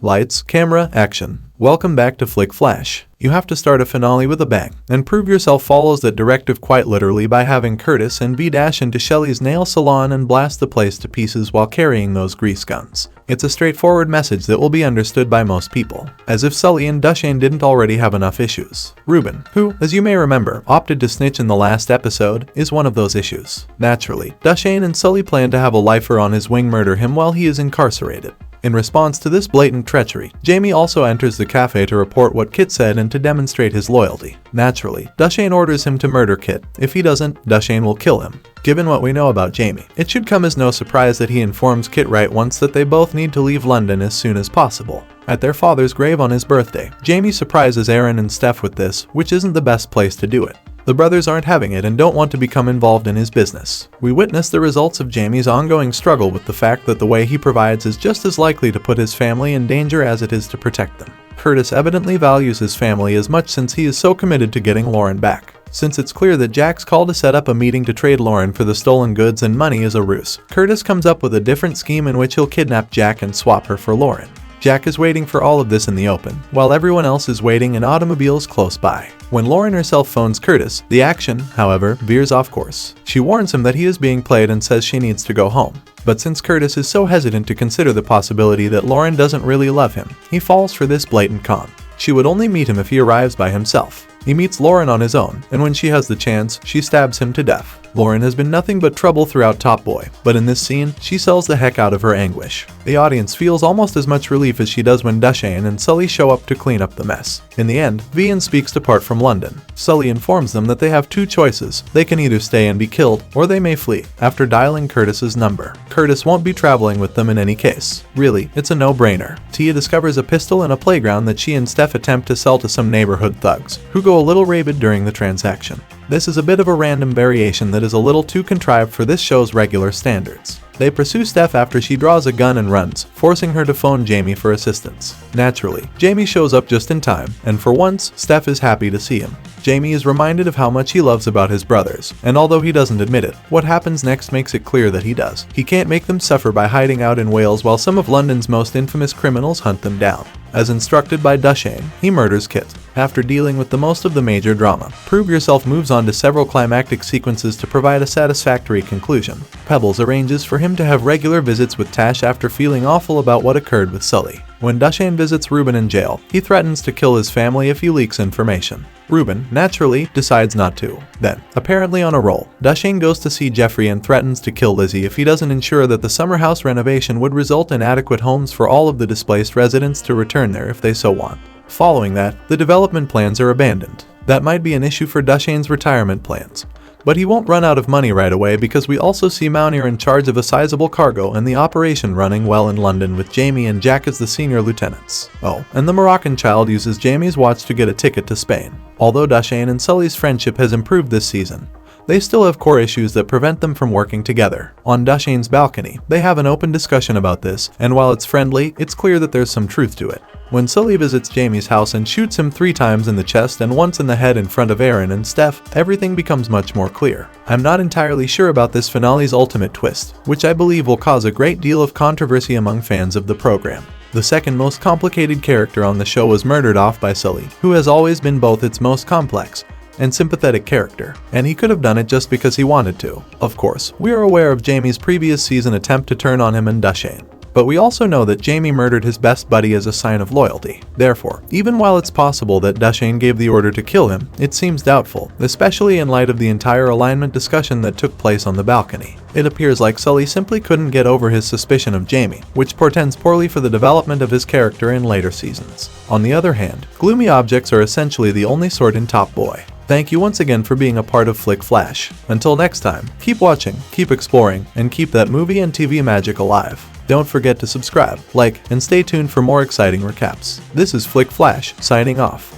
Lights, camera, action. Welcome back to Flick Flash. You have to start a finale with a bang, and Prove Yourself follows that directive quite literally by having Curtis and Vee dash into Shelley's nail salon and blast the place to pieces while carrying those grease guns. It's a straightforward message that will be understood by most people, as if Sully and Dushane didn't already have enough issues. Ruben, who, as you may remember, opted to snitch in the last episode, is one of those issues. Naturally, Dushane and Sully plan to have a lifer on his wing murder him while he is incarcerated. In response to this blatant treachery, Jamie also enters the cafe to report what Kit said and to demonstrate his loyalty. Naturally, Dushane orders him to murder Kit. If he doesn't, Dushane will kill him. Given what we know about Jamie, it should come as no surprise that he informs Kit right once that they both need to leave London as soon as possible. At their father's grave on his birthday, Jamie surprises Aaron and Steph with this, which isn't the best place to do it. The brothers aren't having it and don't want to become involved in his business. We witness the results of Jamie's ongoing struggle with the fact that the way he provides is just as likely to put his family in danger as it is to protect them. Curtis evidently values his family as much since he is so committed to getting Lauren back. Since it's clear that Jack's call to set up a meeting to trade Lauren for the stolen goods and money is a ruse, Curtis comes up with a different scheme in which he'll kidnap Jack and swap her for Lauren. Jack is waiting for all of this in the open, while everyone else is waiting in automobiles close by. When Lauren herself phones Curtis, the action, however, veers off course. She warns him that he is being played and says she needs to go home. But since Curtis is so hesitant to consider the possibility that Lauren doesn't really love him, he falls for this blatant con. She would only meet him if he arrives by himself. He meets Lauren on his own, and when she has the chance, she stabs him to death. Lauren has been nothing but trouble throughout Top Boy, but in this scene, she sells the heck out of her anguish. The audience feels almost as much relief as she does when Dushane and Sully show up to clean up the mess. In the end, Vee and Speaks depart from London. Sully informs them that they have two choices. They can either stay and be killed, or they may flee, after dialing Curtis's number. Curtis won't be traveling with them in any case. Really, it's a no-brainer. Tia discovers a pistol in a playground that she and Steph attempt to sell to some neighborhood thugs, who go a little rabid during the transaction. This is a bit of a random variation that is a little too contrived for this show's regular standards. They pursue Steph after she draws a gun and runs, forcing her to phone Jamie for assistance. Naturally, Jamie shows up just in time, and for once, Steph is happy to see him. Jamie is reminded of how much he loves about his brothers, and although he doesn't admit it, what happens next makes it clear that he does. He can't make them suffer by hiding out in Wales while some of London's most infamous criminals hunt them down. As instructed by Dushane, he murders Kit. After dealing with the most of the major drama, Prove Yourself moves on to several climactic sequences to provide a satisfactory conclusion. Pebbles arranges for him to have regular visits with Tash after feeling awful about what occurred with Sully. When Dushane visits Ruben in jail, he threatens to kill his family if he leaks information. Ruben, naturally, decides not to. Then, apparently on a roll, Dushane goes to see Jeffrey and threatens to kill Lizzie if he doesn't ensure that the summer house renovation would result in adequate homes for all of the displaced residents to return there if they so want. Following that, the development plans are abandoned. That might be an issue for Dushane's retirement plans. But he won't run out of money right away because we also see Mounir in charge of a sizable cargo and the operation running well in London with Jamie and Jack as the senior lieutenants. Oh, and the Moroccan child uses Jamie's watch to get a ticket to Spain. Although Dushane and Sully's friendship has improved this season, they still have core issues that prevent them from working together. On Dushane's balcony, they have an open discussion about this, and while it's friendly, it's clear that there's some truth to it. When Sully visits Jamie's house and shoots him 3 times in the chest and once in the head in front of Aaron and Steph, everything becomes much more clear. I'm not entirely sure about this finale's ultimate twist, which I believe will cause a great deal of controversy among fans of the program. The second most complicated character on the show was murdered off by Sully, who has always been both its most complex and sympathetic character, and he could have done it just because he wanted to. Of course, we are aware of Jamie's previous season attempt to turn on him and Dushane. But we also know that Jamie murdered his best buddy as a sign of loyalty. Therefore, even while it's possible that Dushane gave the order to kill him, it seems doubtful, especially in light of the entire alignment discussion that took place on the balcony. It appears like Sully simply couldn't get over his suspicion of Jamie, which portends poorly for the development of his character in later seasons. On the other hand, gloomy objects are essentially the only sort in Top Boy. Thank you once again for being a part of Flick Flash. Until next time, keep watching, keep exploring, and keep that movie and TV magic alive. Don't forget to subscribe, like, and stay tuned for more exciting recaps. This is Flick Flash, signing off.